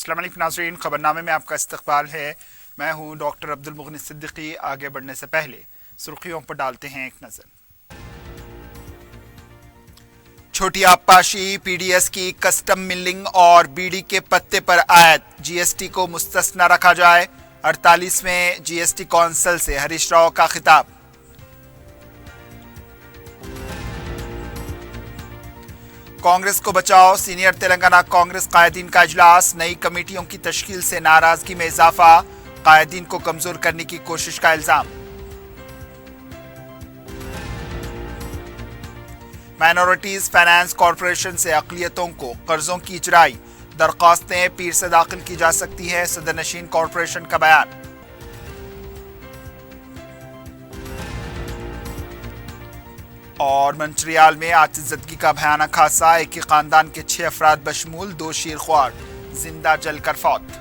अस्सलाम वालेकुम नाज़रीन, खबरनामे में आपका इस्तकबाल है। मैं हूं डॉक्टर अब्दुल मुगनी सिद्दीकी। आगे बढ़ने से पहले सुर्खियों पर डालते हैं एक नज़र। छोटी आबपाशी, पीडीएस की कस्टम मिलिंग और बीड़ी के पत्ते पर आयत, जीएसटी को मुस्तस्ना रखा जाए। 48वें जीएसटी कौंसिल से हरीश राव का खिताब। कांग्रेस को बचाओ, सीनियर तेलंगाना कांग्रेस कायदीन का इजलास। नई कमेटियों की तश्कील से नाराजगी में इजाफा, कायदीन को कमजोर करने की कोशिश का इल्जाम। माइनॉरिटीज फाइनेंस कॉरपोरेशन से अक़लियतों को कर्जों की इजराई, दरख्वास्तें पीर से दाखिल की जा सकती है। सदर नशीन कॉरपोरेशन का बयान। और मंचरियाल में आतिशज़दगी का भयानक हादसा, एक ही खानदान के 6 अफराद बशमूल 2 शीरख्वार जिंदा जलकर फौत।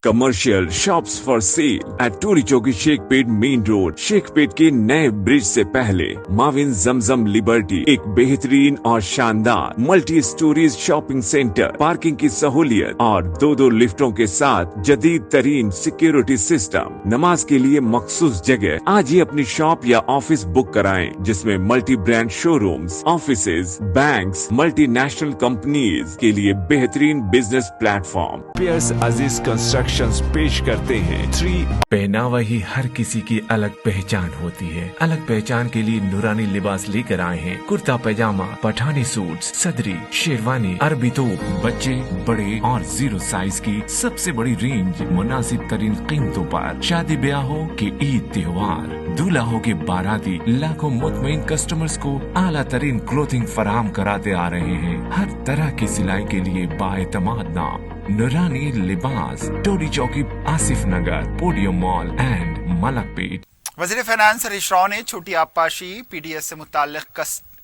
Commercial shops for sale at Tolichowki Shaikpet main road. Shaikpet के नए ब्रिज से पहले माविन जमजम लिबर्टी, एक बेहतरीन और शानदार multi storeys shopping centre, parking की सहूलियत और 2 लिफ्टों के साथ जदीद तरीन सिक्योरिटी सिस्टम। नमाज के लिए मखसूस जगह। आज ही अपनी शॉप या ऑफिस बुक कराएं, जिसमें multi brand showrooms, offices, banks, multinational companies के लिए बेहतरीन बिजनेस प्लेटफॉर्म। पियर्स अजीज कंस्ट्रक्शन पेश करते हैं 3। पहनावा ही हर किसी की अलग पहचान होती है। अलग पहचान के लिए नूरानी लिबास लेकर आए हैं। कुर्ता पैजामा, पठानी सूट, सदरी, शेरवानी, अरबी तोप, बच्चे, बड़े और 0 साइज की सबसे बड़ी रेंज, मुनासिब तरीन कीमतों पर। शादी ब्याह हो कि ईद त्योहार, दूल्हा हो के बाराती, लाखों मुतमईन कस्टमर्स को आला तरीन क्लोथिंग फराहम कराते आ रहे हैं। हर तरह की सिलाई के लिए बाएतमाद नाम नूरानी लिबास, टोरी चौकी, आसिफ नगर, पोडियम मॉल एंड मलकपेट। वज़ीर फाइनेंस हरीश राव ने छोटी आबपाशी, पीडीएस से मुताल्लिक़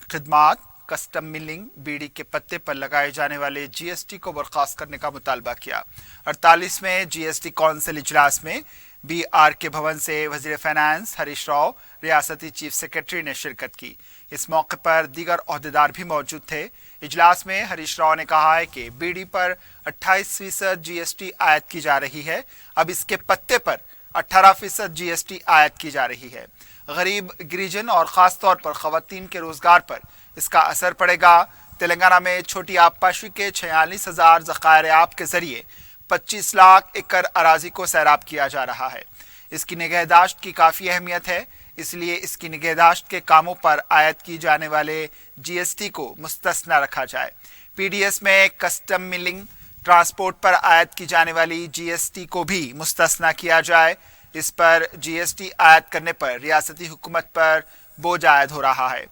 खिदमात, कस्टम मिलिंग, बीड़ी के पत्ते पर लगाए जाने वाले जीएसटी को बर्खास्त करने का मुतालबा किया। 48वें जीएसटी कौंसिल इजलास में बीआर के भवन से वज़ीर फाइनेंस हरीश राव, रियासती चीफ सेक्रेटरी ने शिरकत की। इस मौके पर दीगर ओहदेदार भी मौजूद थे। इजलास में हरीश राव ने कहा है कि बीड़ी पर 28% जीएसटी आयद की जा रही है, अब इसके पत्ते पर 18% जीएसटी आयद की जा रही है। गरीब, गिरिजन और ख़ास तौर पर ख़वातीन के रोज़गार पर इसका असर पड़ेगा। तेलंगाना में छोटी आबपाशी के 46,000 ज़खायर आब के ज़रिए 25 लाख एकड़ अराजी को सैराब किया जा रहा है। इसकी निगहदाश्त की काफ़ी अहमियत है, इसलिए इसकी निगहदाश्त के कामों पर आयद की जाने वाले जीएसटी को मुस्तस्ना रखा जाए। पीडीएस में कस्टम मिलिंग, ट्रांसपोर्ट पर आयद की जाने वाली जीएसटी को भी मुस्तस्ना किया जाए। इस पर जीएसटी आयद करने पर रियासती हुकूमत पर बोझ आयद हो रहा है।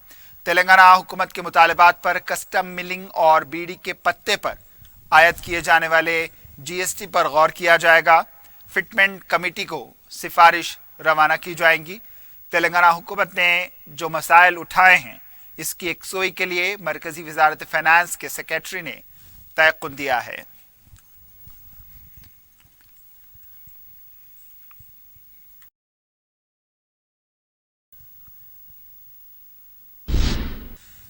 तेलंगाना हुकूमत के मुतालबात पर कस्टम मिलिंग और बीड़ी के पत्ते पर आयद किए जाने वाले जीएसटी पर गौर किया जाएगा। फिटमेंट कमेटी को सिफारिश रवाना की जाएंगी। तेलंगाना हुकूमत ने जो मसाइल उठाए हैं, इसकी यकसोई के लिए मरकजी वजारत फाइनेंस के सेक्रेटरी ने तयक़ुन दिया है।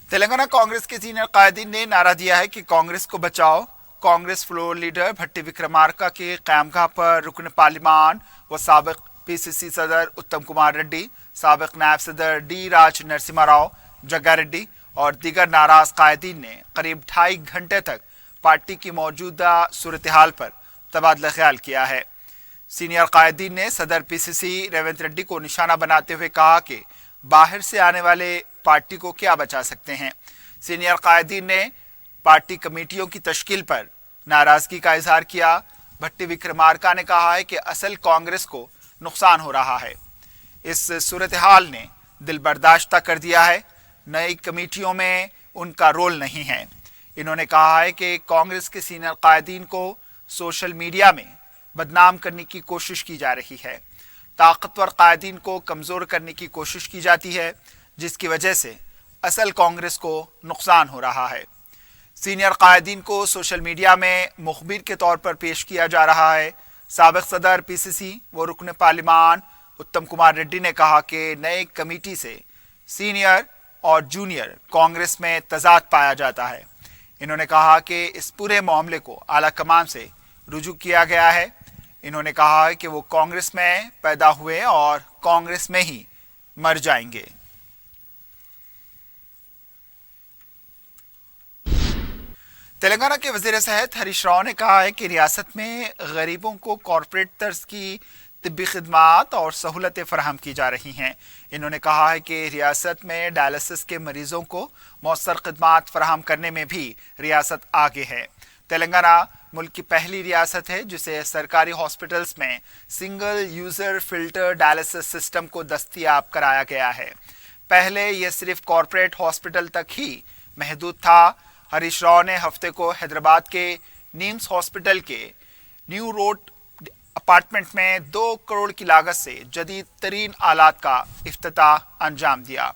तेलंगाना कांग्रेस के सीनियर कायदीन ने नारा दिया है कि कांग्रेस को बचाओ। कांग्रेस फ्लोर लीडर भट्टी विक्रमार्का के क़यामगाह पर रुकन पार्लिमान व साबिक़ पीसीसी सदर उत्तम कुमार रेड्डी, साबिक़ नायब सदर डी राज नरसिम्हा राव, जग्गा रेड्डी और दीगर नाराज कायदीन ने करीब 2.5 घंटे तक पार्टी की मौजूदा सूरत हाल पर तबादला ख्याल किया है। सीनियर कायदीन ने सदर पीसीसी रेवंत रेड्डी को निशाना बनाते हुए कहा कि बाहर से आने वाले पार्टी को क्या बचा सकते हैं। सीनियर कायदीन ने पार्टी कमेटियों की तश्कील पर नाराजगी का इजहार किया। भट्टी विक्रमार्का ने कहा है कि असल कांग्रेस को नुकसान हो रहा है। इस सूरत हाल ने दिल बर्दाश्ता कर दिया है। नई कमेटियों में उनका रोल नहीं है। इन्होंने कहा है कि कांग्रेस के सीनियर कायदीन को सोशल मीडिया में बदनाम करने की कोशिश की जा रही है। ताकतवर कायदीन को कमज़ोर करने की कोशिश की जाती है, जिसकी वजह से असल कांग्रेस को नुकसान हो रहा है। सीनियर कायदीन को सोशल मीडिया में मुखबिर के तौर पर पेश किया जा रहा है। साबिक़ सदर पीसीसी व रुकन पार्लिमान उत्तम कुमार रेड्डी ने कहा कि नए कमेटी से सीनियर और जूनियर कांग्रेस में तजाद पाया जाता है। इन्होंने कहा कि इस पूरे मामले को आला कमान से रुजू किया गया है। इन्होंने कहा कि वो कांग्रेस में पैदा हुए और कांग्रेस में ही मर जाएंगे। तेलंगाना के वजीर सेहत हरीश राव ने कहा है कि रियासत में गरीबों को कॉरपोरेट तर्ज की तिब्बी खिदमात और सहूलतें फराहम की जा रही हैं। इन्होंने कहा है कि रियासत में डायलिसिस के मरीजों को मौसर खिदमात फराहम करने में भी रियासत आगे है। तेलंगाना मुल्क की पहली रियासत है जिसे सरकारी हॉस्पिटल्स में single user filter dialysis system को दस्तयाब कराया गया है। पहले यह सिर्फ कॉरपोरेट हॉस्पिटल तक ही महदूद था। हरीश राव ने हफ्ते को हैदराबाद के नीम्स हॉस्पिटल के न्यू रोड अपार्टमेंट में 2 करोड़ की लागत से जदीद तरीन आलात का इफ्तिताह अंजाम दिया।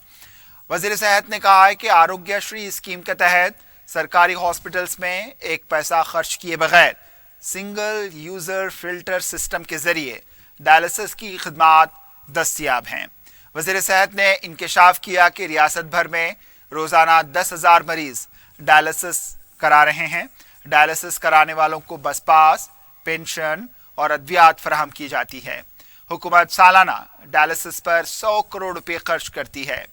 वजीर सेहत ने कहा है कि आरोग्यश्री स्कीम के तहत सरकारी हॉस्पिटल्स में 1 पैसा खर्च किए बगैर सिंगल यूजर फिल्टर सिस्टम के जरिए डायलिसिस की खिदमात दस्तयाब हैं। वजीर सेहत ने इंकशाफ किया कि रियासत भर में रोजाना 10,000 मरीज डायलिसिस करा रहे हैं। डायलिसिस कराने वालों को बस पास, पेंशन और अद्वियात फराहम की जाती है। हुकूमत सालाना डायलिसिस पर 100 करोड़ रुपए खर्च करती है।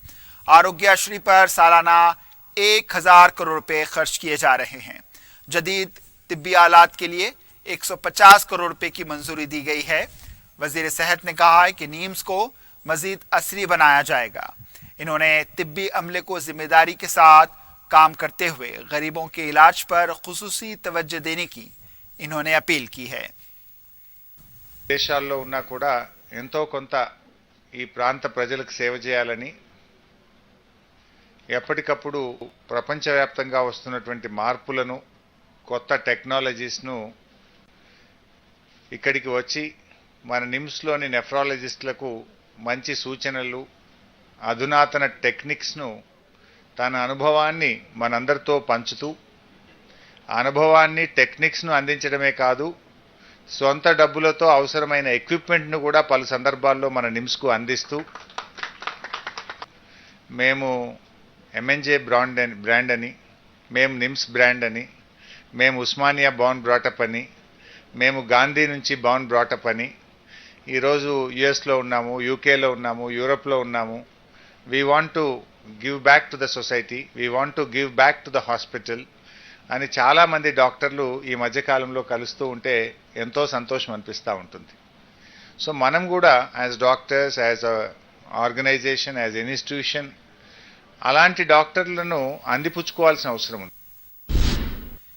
आरोग्यश्री पर सालाना 1,000 करोड़ रुपए खर्च किए जा रहे हैं। जदीद तिब्बी आलात के लिए 150 करोड़ रुपए की मंजूरी दी गई है। वजीर सेहत ने कहा है कि नीम्स को मजीद असरी बनाया जाएगा। इन्होंने तिब्बी अमले को जिम्मेदारी के साथ काम करते हुए गरीबों के इलाज पर खुसूसी तवज्जो देने की इन्होंने अपील की है। దేశాల్లో ఉన్నా కూడా ఎంతో కొంత ఈ ప్రాంత ప్రజలకు సేవ చేయాలని ఎప్పటికప్పుడు ప్రపంచవ్యాప్తంగా వస్తున్నటువంటి మార్పులను, కొత్త టెక్నాలజీస్ను ఇక్కడికి వచ్చి మన నిమ్స్లోని నెఫ్రాలజిస్టులకు మంచి సూచనలు, అధునాతన టెక్నిక్స్ను తన అనుభవాన్ని మనందరితో పంచుతూ అనుభవాన్ని, టెక్నిక్స్ను అందించడమే కాదు, సొంత డబ్బులతో అవసరమైన ఎక్విప్మెంట్ను కూడా పలు సందర్భాల్లో మన నిమ్స్కు అందిస్తూ మేము ఎంఎన్జే బ్రాండ్ అని, మేము నిమ్స్ బ్రాండ్ అని, మేము ఉస్మానియా బౌన్ బ్రాటప్ అని, మేము గాంధీ నుంచి బౌన్ బ్రాటప్ అని, ఈరోజు యుఎస్లో ఉన్నాము, యూకేలో ఉన్నాము, యూరోప్లో ఉన్నాము. We want to give back to the society, we want to give back to the hospital అని చాలామంది డాక్టర్లు ఈ మధ్యకాలంలో కలుస్తూ ఉంటే ఎంతో సంతోషం అనిపిస్తూ ఉంటుంది. సో మనం కూడా as doctors, as a organization, as institution అలాంటి డాక్టర్లను అందిపుచ్చుకోవాల్సిన అవసరం ఉంది.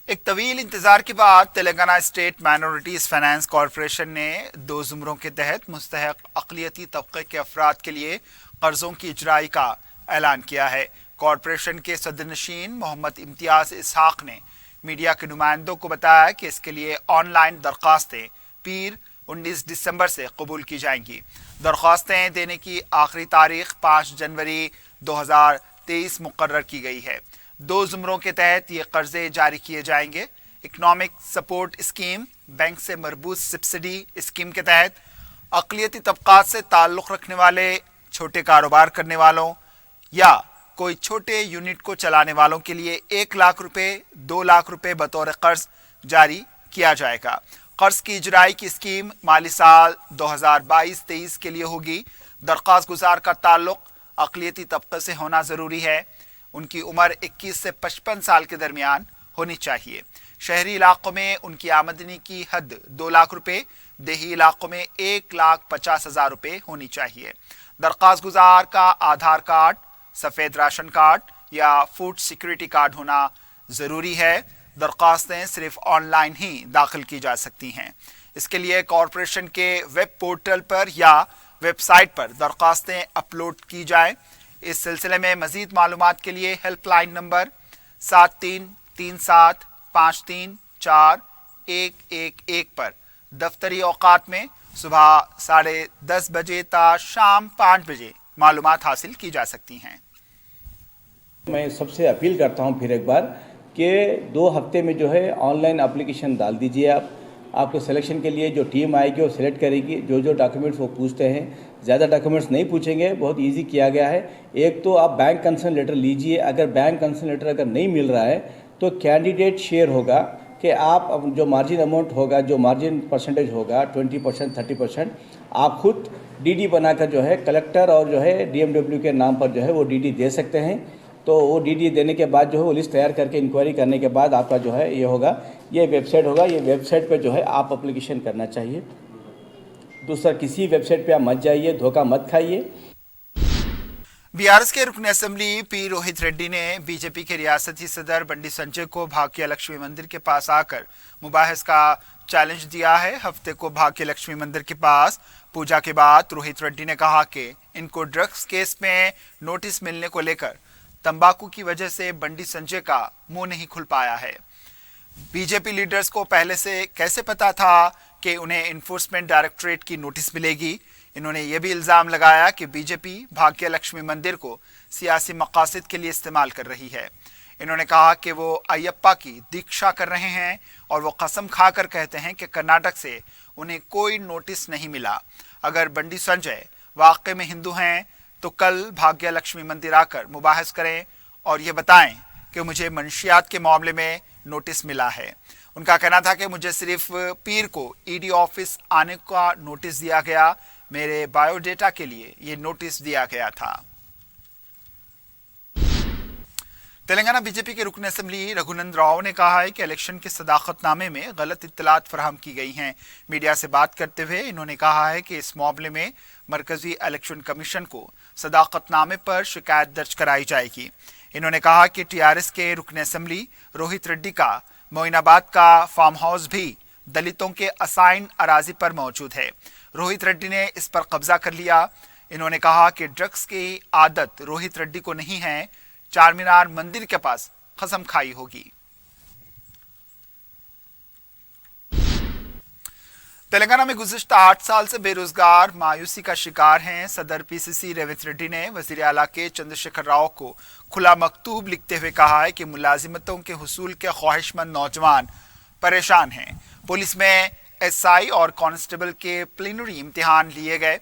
एक तवील इंतजार के बाद Telangana state minorities finance corporation ने 2 जुमरों के तहत मुस्तहक अक़लियती तबके के अफराद के लिए कर्जों की इजराई का ऐलान किया है। कॉरपोरेशन के सदरनशीन मोहम्मद इम्तियाज इसहाक ने मीडिया के नुमाइंदों को बताया कि इसके लिए ऑनलाइन दरख्वास्तें पीर 19 दिसंबर से कबूल की जाएंगी। दरख्वास्तें देने की आखिरी तारीख 5 जनवरी 2023 मुकर्रर की गई है। 2 जुमरों के तहत ये कर्जे जारी किए जाएंगे। इकनॉमिक सपोर्ट स्कीम, बैंक से मरबूत सब्सिडी स्कीम के तहत अक़लियती तबक़ात से ताल्लुक़ रखने वाले छोटे कारोबार करने वालों या कोई छोटे यूनिट को चलाने वालों के लिए 1 लाख रुपए, 2 लाख रुपए बतौर कर्ज जारी किया जाएगा। कर्ज की इजराई की स्कीम माली साल 2022-23 के लिए होगी। दरख्वास्त गुजार का ताल्लुक़ अक़लियती तबक़े से होना ज़रूरी है। उनकी उम्र 21 से 55 साल के दरमियान होनी चाहिए। शहरी इलाकों में उनकी आमदनी की हद 2 लाख रुपए, देही इलाकों में 1,50,000 रुपए होनी चाहिए। दरख्वास्त गुजार का आधार कार्ड, सफ़ेद राशन कार्ड या फूड सिक्योरिटी कार्ड होना ज़रूरी है। दरख्वास्तें सिर्फ ऑनलाइन ही दाखिल की जा सकती हैं। इसके लिए कॉरपोरेशन के वेब पोर्टल पर या वेबसाइट पर दरख्वास्तें अपलोड की जाएं। इस सिलसिले में मजीद मालूमात के लिए हेल्पलाइन नंबर 7337534111 पर दफ्तरी औकात में सुबह 10:30 बजे ता शाम 5 बजे मालूमात हासिल की जा सकती हैं। मैं सबसे अपील करता हूं फिर एक बार कि 2 हफ्ते में जो है ऑनलाइन एप्लीकेशन डाल दीजिए। आपको सिलेक्शन के लिए जो टीम आएगी वो सिलेक्ट करेगी। जो डॉक्यूमेंट्स वो पूछते हैं ज़्यादा डॉक्यूमेंट्स नहीं पूछेंगे, बहुत इजी किया गया है। एक तो आप बैंक कंसर्न लेटर लीजिए, अगर बैंक कंसर्न लेटर अगर नहीं मिल रहा है तो कैंडिडेट शेयर होगा कि आप अब जो मार्जिन अमाउंट होगा, जो मार्जिन परसेंटेज होगा 20%, 30%, आप खुद डीडी बनाकर जो है कलेक्टर और जो है डीएमडब्ल्यू के नाम पर जो है वो डीडी दे सकते हैं। तो वो डीडी देने के बाद जो है वो लिस्ट तैयार करके इंक्वायरी करने के बाद आपका जो है ये होगा, ये वेबसाइट होगा, ये वेबसाइट पे जो है आप एप्लीकेशन करना चाहिए। दूसरा, किसी वेबसाइट पे आप मत जाइए, धोखा मत खाइए। बीआरएस के रुकन असेंबली पी रोहित रेड्डी ने बीजेपी के रियासती सदर बंडी संजय को भाग्य लक्ष्मी मंदिर के पास आकर मुबाहिस का चैलेंज दिया है। हफ्ते को भाग्य लक्ष्मी मंदिर के पास पूजा के बाद रोहित रेड्डी ने कहा कि इनको ड्रग्स केस में नोटिस मिलने को लेकर तंबाकू की वजह से बंडी संजय का मुंह नहीं खुल पाया है। बीजेपी लीडर्स को पहले से कैसे पता था कि उन्हें इन्फोर्समेंट डायरेक्टरेट की नोटिस मिलेगी। इन्होंने ये भी इल्जाम लगाया कि बीजेपी भाग्य लक्ष्मी मंदिर को सियासी मकासद के लिए इस्तेमाल कर रही है। इन्होंने कहा कि वो अयप्पा की दीक्षा कर रहे हैं और वो कसम खाकर कहते हैं कि कर्नाटक से उन्हें कोई नोटिस नहीं मिला। अगर बंडी संजय वाकई में हिंदू हैं तो कल भाग्य लक्ष्मी मंदिर आकर मुबाहिस करें और ये बताएं कि मुझे मंशियात के मामले में नोटिस मिला है। उनका कहना था कि मुझे सिर्फ पीर को ईडी ऑफिस आने का नोटिस दिया गया, मेरे बायोडेटा के लिए ये नोटिस दिया गया था। तेलंगाना बीजेपी के रुकन असेंबली रघुनंद राव ने कहा है कि इलेक्शन के सदाकतनामे में गलत इत्तलात फराहम की गई हैं। मीडिया से बात करते हुए इन्होंने कहा है कि इस मामले में मरकजी इलेक्शन कमीशन को सदाकतनामे पर शिकायत दर्ज कराई जाएगी। इन्होंने कहा कि टीआरएस के रुकन असेंबली रोहित रेड्डी का मोइनाबाद का फार्म हाउस भी दलितों के असाइन अराजी पर मौजूद है। रोहित रेड्डी ने इस पर कब्जा कर लिया। इन्होंने कहा कि ड्रग्स की आदत रोहित रेड्डी को नहीं है, चार मीनार मंदिर के पास कसम खाई होगी। तेलंगाना में गुज़िश्ता 8 साल से बेरोजगार मायूसी का शिकार हैं। सदर पीसीसी रेवंत रेड्डी ने वजीर आला के चंद्रशेखर राव को खुला मकतूब लिखते हुए कहा है कि मुलाजिमतों के हुसूल के ख्वाहिशमंद नौजवान परेशान हैं। पुलिस में एसआई और कांस्टेबल के प्लीनरी इम्तिहान लिए गए,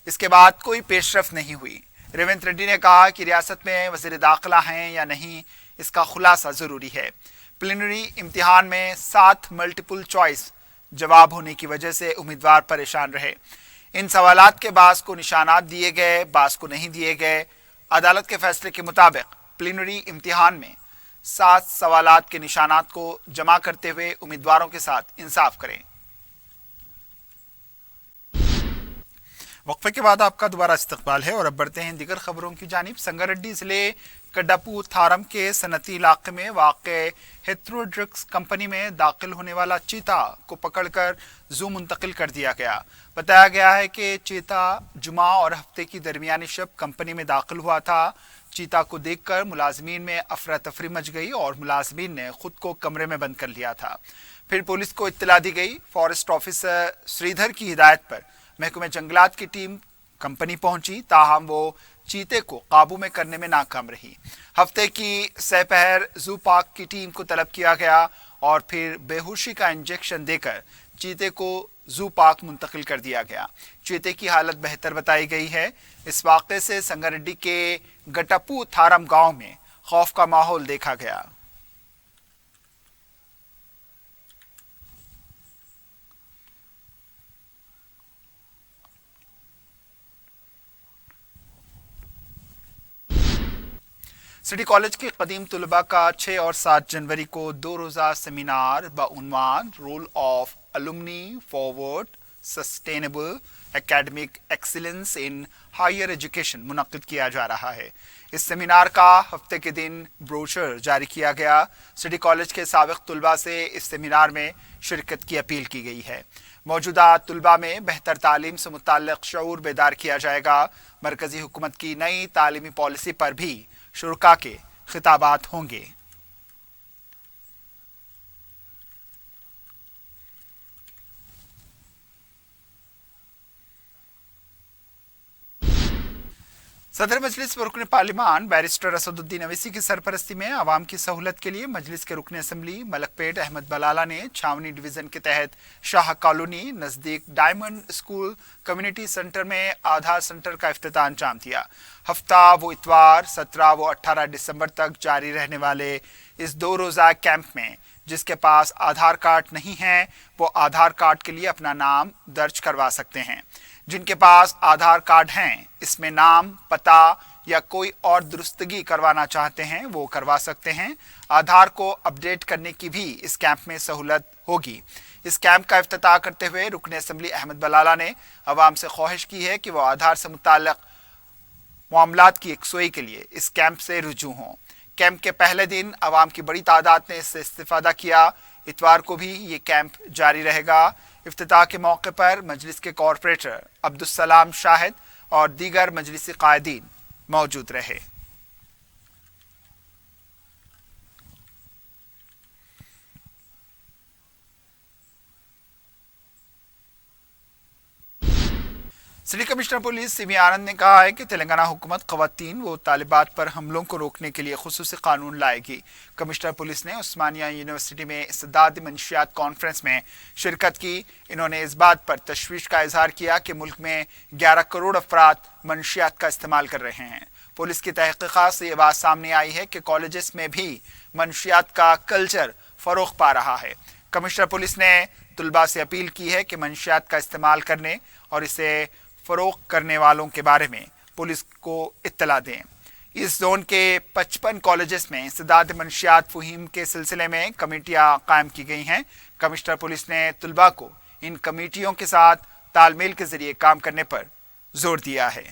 इसके बाद कोई पेशरफ नहीं हुई। रेवंत रेड्डी ने कहा कि रियासत में वज़ीर दाखिला हैं या नहीं, इसका खुलासा जरूरी है। प्लीनरी इम्तिहान में 7 मल्टीपल चॉइस जवाब होने की वजह से उम्मीदवार परेशान रहे। इन सवालात के बास को निशानात दिए गए, बास को नहीं दिए गए। अदालत के फैसले के मुताबिक प्लीनरी इम्तिहान में 7 सवालात के निशानात को जमा करते हुए उम्मीदवारों के साथ इंसाफ करें। वक्फे के बाद आपका दोबारा इस्तकबाल है और अब बढ़ते हैं दीगर खबरों की जानिब। संगारेड्डी जिले कड्डापू थारम के सनती इलाके में वाक़े हेथ्रो ड्रग्स कंपनी में दाखिल होने वाला चीता को पकड़कर जू मुंतकिल कर दिया गया। बताया गया है कि चीता जुमा और हफ्ते की दरमियानी शब कंपनी में दाखिल हुआ था। चीता को देखकर मुलाजमीन में अफरा तफरी मच गई और मुलाजमीन ने खुद को कमरे में बंद कर लिया था। फिर पुलिस को इत्तला दी गई। फॉरेस्ट ऑफिसर श्रीधर की हिदायत पर महकमे जंगलात की टीम कंपनी पहुंची, ताहम वो चीते को काबू में करने में नाकाम रही। हफ्ते की सहपहर जू पार्क की टीम को तलब किया गया और फिर बेहोशी का इंजेक्शन देकर चीते को जू पार्क मुंतकिल कर दिया गया। चीते की हालत बेहतर बताई गई है। इस वाक़े से संगारेड्डी के गटापू थारम गांव में खौफ का माहौल देखा गया। सिटी कॉलेज के कदीम तुलबा का 6 और 7 जनवरी को 2 रोज़ा सेमिनार बउनवान role of alumni forward sustainable academic excellence in higher education मुनक्किद किया जा रहा है। इस सेमिनार का हफ्ते के दिन ब्रोशर जारी किया गया। सिटी कॉलेज के साबिक तुलबा से इस सेमिनार में शिरकत की अपील की गई है। मौजूदा तुलबा में बेहतर तालीम से मुताल्लिक शऊर बेदार किया जाएगा। मरकजी हुकूमत की नई तालीमी पॉलिसी पर भी शुरका के खिताबात होंगे। सदर मजलिस व रुकन पार्लिमान बैरिस्टर असदुद्दीन अवैसी की सरपरस्ती में आवाम की सहूलत के लिए मजलिस के रुकन असम्बली मलकपेट अहमद बलाला ने छावनी डिवीजन के तहत शाह कॉलोनी नज़दीक डायमंड स्कूल कम्युनिटी सेंटर में आधार सेंटर का इफ्तिताह अंजाम दिया। हफ्ता व इतवार 17 व 18 दिसंबर तक जारी रहने वाले इस 2 रोज़ा कैंप में जिसके पास आधार कार्ड नहीं है वो आधार कार्ड के लिए अपना नाम दर्ज करवा सकते हैं। जिनके पास आधार कार्ड हैं इसमें नाम पता या कोई और दुरुस्तगी करवाना चाहते हैं वो करवा सकते हैं। आधार को अपडेट करने की भी इस कैंप में सहूलत होगी। इस कैंप का इफ्तिताह करते हुए रुकन असम्बली अहमद बलाला ने अवाम से ख्वाहिश की है कि वो आधार से मुताल्लिक़ मामलात की यकसुई के लिए इस कैंप से रुजू हों। कैंप के पहले दिन अवाम की बड़ी तादाद ने इससे इस्तिफादा किया। इतवार को भी ये कैंप जारी रहेगा। इफ्तिताह के मौके पर मजलिस के कॉरपोरेटर अब्दुस्सलाम शाहिद और दीगर मजलिसी कायदीन मौजूद रहे। सिटी कमिश्नर पुलिस सीवी आनंद ने कहा है कि तेलंगाना हुकूमत ख़वातीन व तालिबात पर हमलों को रोकने के लिए खुसूसी कानून लाएगी। कमिश्नर पुलिस ने उस्मानिया यूनिवर्सिटी में इस्तेदादी मंशियात कॉन्फ्रेंस में शिरकत की। इन्होंने इस बात पर तशवीश का इजहार किया कि मुल्क में 11 करोड़ अफराद मंशियात का इस्तेमाल कर रहे हैं। पुलिस की तहकीकात से ये बात सामने आई है कि कॉलेजेस में भी मंशियात का कल्चर फ़रोग़ पा रहा है। कमिश्नर पुलिस ने तुलबा से अपील की है कि मंशियात का इस्तेमाल करने और इसे फ़रोग़ करने वालों के बारे में पुलिस को इत्तला दें। इस जोन के 55 कॉलेजेस में इस्तेदाद मंशियात फ़हीम के सिलसिले में कमेटियाँ कायम की गई हैं। कमिश्नर पुलिस ने तुलबा को इन कमेटियों के साथ तालमेल के ज़रिए काम करने पर जोर दिया है।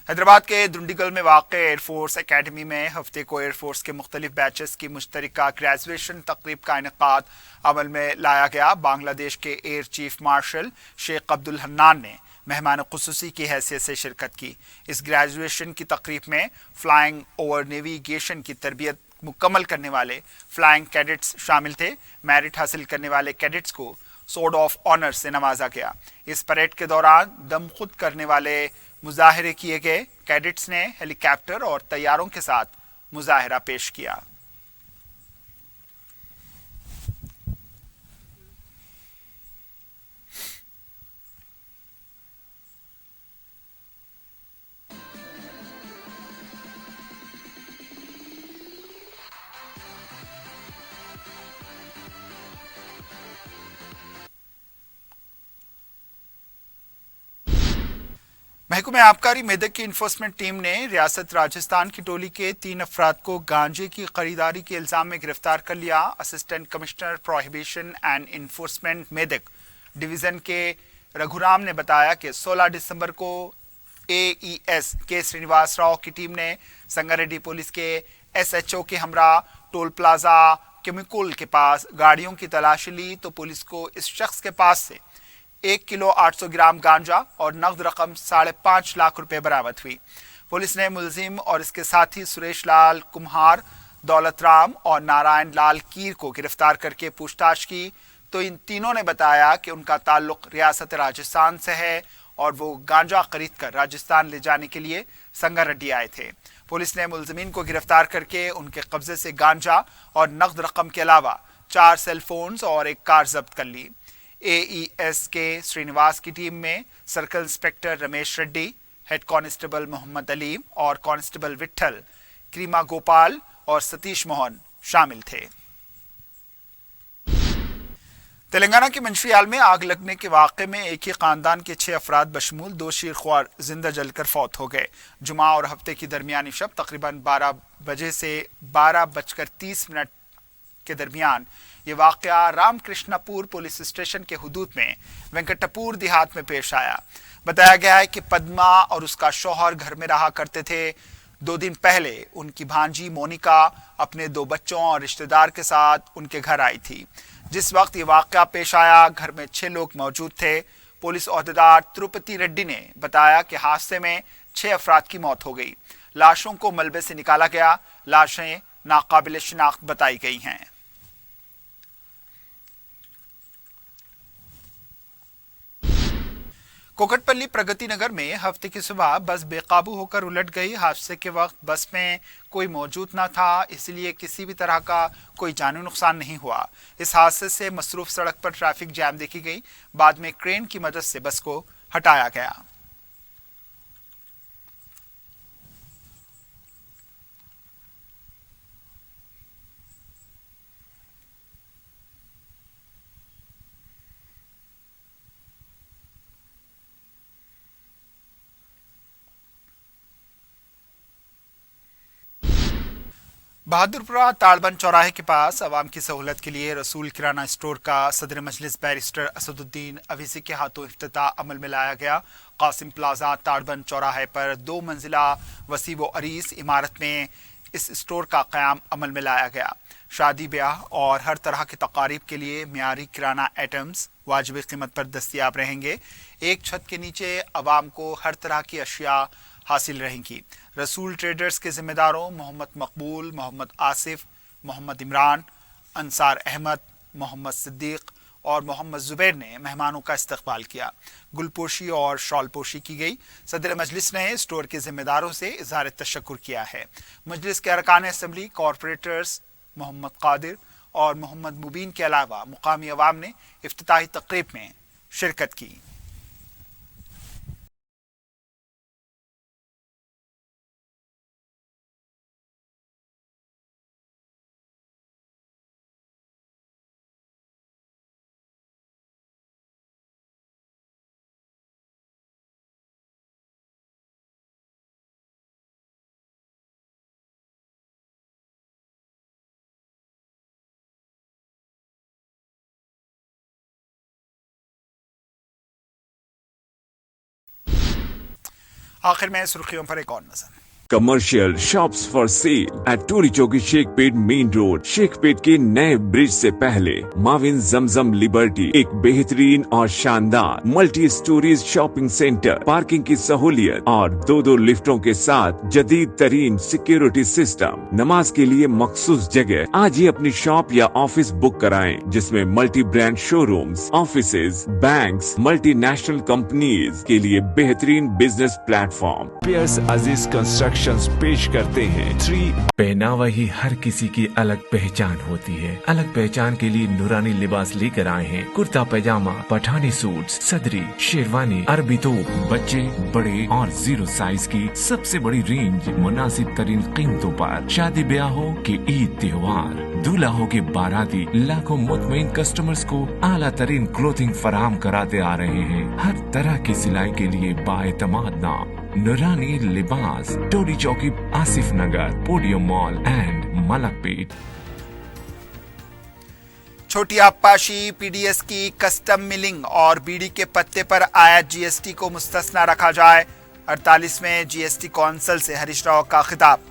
हैदराबाद के दुंडीगल में वाक़े एयरफोर्स एकेडमी में हफ्ते को एयरफोर्स के मुख्तलिफ बैचेस की मुश्तरका ग्रेजुएशन तकरीब का इनेकाद अमल में लाया गया। बांग्लादेश के air chief marshal Sheikh Abdul Hannan ने मेहमान खुसूसी की हैसियत से शिरकत की। इस ग्रेजुएशन की तकरीब में फ्लाइंग ओवर नेविगेशन की तरबियत मुकम्मल करने वाले फ्लाइंग कैडेट्स शामिल थे। मेरिट हासिल करने वाले कैडेट्स को सोर्ड ऑफ ऑनर से नवाजा गया। इस परेड के दौरान दम खुद करने वाले मुजाहिरे किए गए। कैडेट्स ने हेलीकॉप्टर और तैयारों के साथ मुजाहिरा पेश किया। महकमे आबकारी मेदक की इन्फोर्समेंट टीम ने रियासत राजस्थान की टोली के 3 अफराद को गांजे की खरीदारी के इल्जाम में गिरफ्तार कर लिया। Assistant commissioner prohibition and enforcement Medak division के रघुराम ने बताया कि 16 दिसंबर को AES के श्रीनिवास राव की टीम ने संगारेड्डी पुलिस के SHO के हमरा टोल प्लाजा केमिकल के पास गाड़ियों की तलाशी ली तो पुलिस को इस शख्स के पास से 1 किलो 800 ग्राम गांजा और नकद रकम 5.5 लाख रुपए बरामद हुई। पुलिस ने मुलजिम और इसके साथी सुरेश लाल कुम्हार, दौलत राम और नारायण लाल कीर को गिरफ्तार करके पूछताछ की तो इन तीनों ने बताया कि उनका ताल्लुक रियासत राजस्थान से है और वो गांजा खरीद कर राजस्थान ले जाने के लिए संगारेड्डी आए थे। पुलिस ने मुलजिमीन को गिरफ्तार करके उनके कब्जे से गांजा और नकद रकम के अलावा 4 सेल फोन्स और 1 कार जब्त कर ली। AES के श्रीनिवास की टीम में circle inspector Ramesh Reddy, head constable Mohammad Ali और कांस्टेबल विट्ठल, क्रीमा गोपाल और सतीश मोहन शामिल थे। तेलंगाना के मंशियाल में आग लगने के वाक़े में एक ही खानदान के 6 अफराद बशमूल 2 शीरख्वार जिंदा जलकर फौत हो गए। जुमा और हफ्ते की दरमियानी शब तकरीबन 12 बजे से 12:30 के दरमियान ये वाक़या रामकृष्णापुर पुलिस स्टेशन के हुदूद में वेंकटपुर देहात में पेश आया। बताया गया है कि पद्मा और उसका शौहर घर में रहा करते थे। 2 दिन पहले उनकी भांजी मोनिका अपने 2 बच्चों और रिश्तेदार के साथ उनके घर आई थी। जिस वक्त ये वाक़या पेश आया घर में 6 लोग मौजूद थे। पुलिस ओहदेदार तिरुपति रेड्डी ने बताया कि हादसे में 6 अफराद की मौत हो गई। लाशों को मलबे से निकाला गया। लाशें नाकाबिल शिनाख्त बताई गई हैं। कोकटपल्ली प्रगति नगर में हफ्ते की सुबह बस बेकाबू होकर उलट गई। हादसे के वक्त बस में कोई मौजूद न था, इसलिए किसी भी तरह का कोई जानी नुकसान नहीं हुआ। इस हादसे से मसरूफ सड़क पर ट्रैफिक जैम देखी गई। बाद में क्रेन की मदद से बस को हटाया गया। बहादुरपुरा ताड़बंद चौराहे के पास आवाम की सहूलत के लिए रसूल किराना स्टोर का सदर मजलिस बैरिस्टर असदुद्दीन अवीसी के हाथों इफ्तिताह अमल में लाया गया। कासिम प्लाजा ताड़बंद चौराहे पर 2 मंजिला वसी व अरीस इमारत में इस स्टोर का क़याम अमल में लाया गया। शादी ब्याह और हर तरह की तकारीब के लिए मियारी किराना आइटम्स वाजिब कीमत पर दस्तयाब रहेंगे। एक छत के नीचे आवाम को हर तरह की अशिया हासिल रहेंगी। रसूल ट्रेडर्स के जिम्मेदारों मोहम्मद मकबूल, मोहम्मद आसिफ, मोहम्मद इमरान, अंसार अहमद, मोहम्मद सिद्दीक और मोहम्मद जुबैर ने मेहमानों का इस्तकबाल किया। गुलपोशी और शॉलपोशी की गई। सदर मजलिस ने स्टोर के जिम्मेदारों से इज़हार तशक्कुर किया है। मजलिस के अरकान असम्बली, कॉरपोरेटर्स मोहम्मद कादिर और मोहम्मद मुबीन के अलावा मुकामी अवाम ने इफ्तिताही तकरीब में शिरकत की। आखिर में सुर्खियों पर एक और नजर। Commercial shops for sale at Tolichowki Shaikpet main road. Shaikpet के नए ब्रिज से पहले माविन जमजम लिबर्टी एक बेहतरीन और शानदार multi storeys shopping centre, parking की सहूलियत और 2 लिफ्टों के साथ जदीद तरीन सिक्योरिटी सिस्टम। नमाज के लिए मखसूस जगह। आज ही अपनी शॉप या ऑफिस बुक कराएं, जिसमें multi brand showrooms, offices, banks, multinational companies के लिए बेहतरीन बिजनेस प्लेटफॉर्म। पियर्स अजीज कंस्ट्रक्शन पेश करते हैं 3 पहनावा ही हर किसी की अलग पहचान होती है। अलग पहचान के लिए नूरानी लिबास लेकर आए हैं। कुर्ता पैजामा, पठानी सूट, सदरी, शेरवानी, अरबी तोप, बच्चे, बड़े और 0 साइज की सबसे बड़ी रेंज मुनासिब तरीन कीमतों पर। शादी ब्याह हो कि ईद त्योहार, दूल्हा हो कि बाराती, लाखों मुतमईन कस्टमर्स को आला तरीन क्लोथिंग फराहम कराते आ रहे हैं। हर तरह की सिलाई के लिए बाएतमाद नाम नूरानी लिबास, टोरी चौकी, आसिफ नगर, पोडियम मॉल एंड मलकपेट। छोटी आबपाशी, पीडीएस की कस्टम मिलिंग और बीड़ी के पत्ते पर आयत जीएसटी को मुस्तस्ना रखा जाए। 48वें जीएसटी कौंसिल से हरीश राव का खिताब।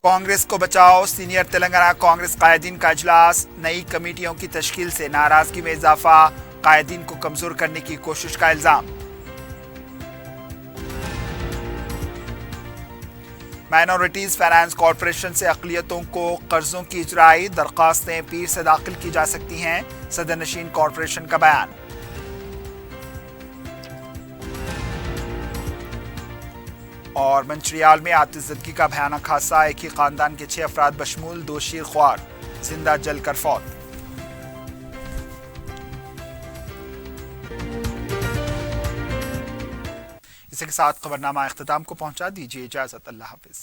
कांग्रेस को बचाओ, सीनियर तेलंगाना कांग्रेस कायदीन का इजलास। नई कमेटियों की तश्कील से नाराजगी में इजाफा, कायदीन को कमजोर करने की कोशिश का इल्जाम। माइनॉरिटीज फाइनेंस कॉरपोरेशन से अक़लियतों को कर्जों की इजराई, दरख्वास्तें पीर से दाखिल की जा सकती हैं। सदर नशीन कॉरपोरेशन का बयान। और मंचरियाल में आतिशज़दगी का भयानक हादसा, एक ही खानदान के 6 अफराद बशमूल 2 शीर ख्वार जिंदा जलकर फौत। इसी के साथ खबरनामा इख्तिताम को पहुंचा। दीजिए इजाजत। अल्लाह हाफिज।